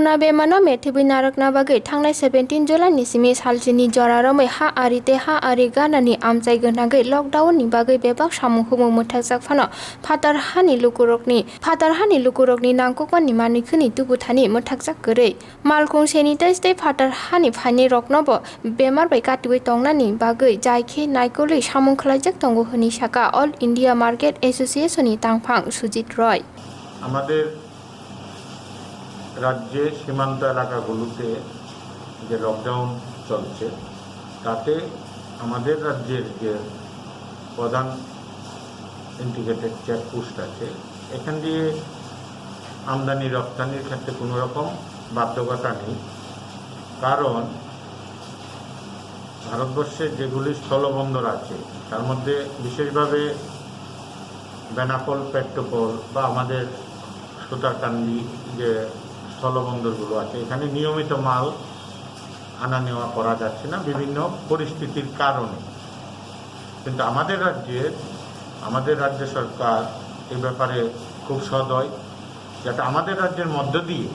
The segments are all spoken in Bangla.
Corona bemano methibi narakna bagai thangnai 17 July ni simi salchini joraromai ha arite ha ari ganani amchai gnagai lockdown ni bagai bebak samung humung muthakjak phano phatarhani lukurokni nangkukmani manikhini tubuthani muthakjak gărei malkhung senitai stei phatarhani phaini roknobo bemar bai katibai tongnani bagai jaikhe naikoli samung khlaijak tongo hini Sakha All India Market Association ni tangphang Sujit Roy আমাদের রাজ্যে সীমান্ত এলাকাগুলোতে যে লকডাউন চলছে তাতে আমাদের রাজ্যের যে প্রধান ইন্টিগ্রেটেড চেকপোস্ট আছে এখান দিয়ে আমদানি রপ্তানির ক্ষেত্রে কোনো রকম বাধ্যকতা নেই, কারণ ভারতবর্ষের যেগুলি স্থলবন্দর আছে তার মধ্যে বিশেষভাবে বেনাপোল, পেট্রোপোল বা আমাদের সুতারকান্দি যে স্থলবন্দরগুলো আছে এখানে নিয়মিত মাল আনা নেওয়া করা যাচ্ছে না বিভিন্ন পরিস্থিতির কারণে। কিন্তু আমাদের রাজ্য সরকার এই ব্যাপারে খুব সদয়, যাতে আমাদের রাজ্যের মধ্য দিয়ে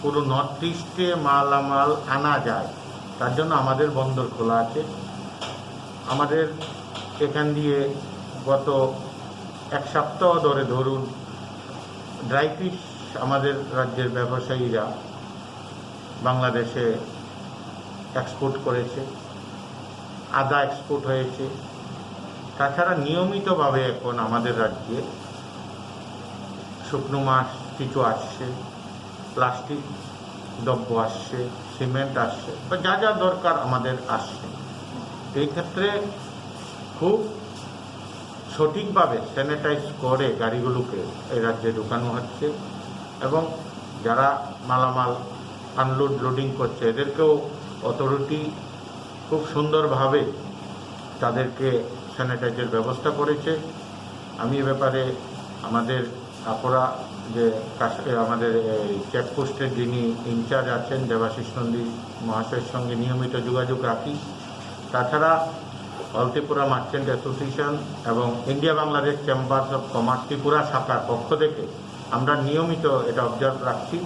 পুরো নর্থ ইস্টে মালামাল আনা যায় তার জন্য আমাদের বন্দর খোলা আছে। আমাদের এখান দিয়ে গত এক সপ্তাহ ধরে ধরুন ড্রাই ফিশ আমাদের রাজ্যের ব্যবসায়ীরা বাংলাদেশে এক্সপোর্ট করেছে, আদা এক্সপোর্ট হয়েছে। তাছাড়া নিয়মিতভাবে এখন আমাদের রাজ্যে শুকনো মাছ কিছু আসছে, প্লাস্টিক দ্রব্য আসছে, সিমেন্ট আসছে, বা যা যা দরকার আমাদের আসছে। এই ক্ষেত্রে খুব সঠিকভাবে স্যানিটাইজ করে গাড়িগুলোকে এই রাজ্যে ঢুকানো হচ্ছে এবং যারা মালামাল আনলোড লোডিং করছে এদেরকেও অথরিটি খুব সুন্দরভাবে তাদেরকে স্যানিটাইজের ব্যবস্থা করেছে। আমি এ ব্যাপারে আমাদের কাপড়া যে আমাদের এই চেকপোস্টের যিনি ইনচার্জ আছেন দেবাশিস নন্দী মহাশয়ের সঙ্গে নিয়মিত যোগাযোগ রাখি। তাছাড়া অল ত্রিপুরা মার্চেন্ট অ্যাসোসিয়েশন এবং India Bangladesh chambers of commerce Tripura শাখার পক্ষ থেকে আমরা নিয়মিত এটা অবজার্ভ রাখছি।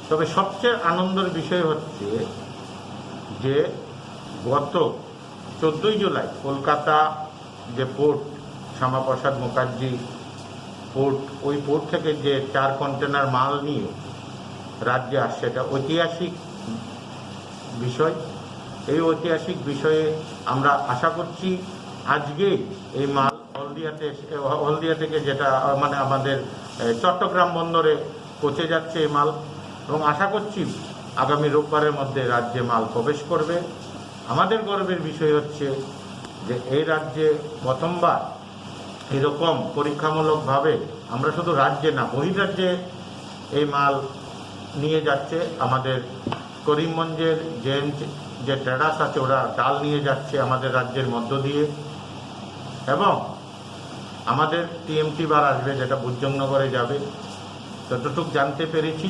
তবে সবচেয়ে আনন্দের বিষয় হচ্ছে যে গত 14 জুলাই কলকাতা যে পোর্ট শ্যামাপ্রসাদ মুখার্জি পোর্ট, ওই পোর্ট থেকে যে 4 কন্টেনার মাল নিয়ে রাজ্যে আসছে, এটা ঐতিহাসিক বিষয়। এই ঐতিহাসিক বিষয়ে আমরা আশা করছি আজকে এই মাল হলদিয়া থেকে যেটা মানে আমাদের চট্টগ্রাম বন্দরে পৌঁছে যাচ্ছে এই মাল, এবং আশা করছি আগামী রোববারের মধ্যে রাজ্যে মাল প্রবেশ করবে। আমাদের গর্বের বিষয় হচ্ছে যে এই রাজ্যে প্রথমবার এরকম পরীক্ষামূলকভাবে আমরা শুধু রাজ্যে না বহির্রাজ্যে এই মাল নিয়ে যাচ্ছে। আমাদের করিমগঞ্জের যে ট্রেডার্স আছে ওরা ডাল নিয়ে যাচ্ছে আমাদের রাজ্যের মধ্য দিয়ে, এবং আমাদের টিএমটি বার আসবে যেটা বুজ্জংনগরে যাবে। যতটুকু জানতে পেরেছি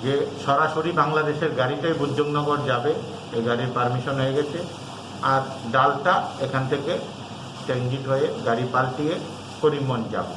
যে সরাসরি বাংলাদেশের গাড়িটাই বুজ্জংনগর যাবে, এই গাড়ির পারমিশন হয়ে গেছে, আর ডালটা এখান থেকে ট্রানজিট হয়ে গাড়ি পাল্টিয়ে করিমগঞ্জ যাবে।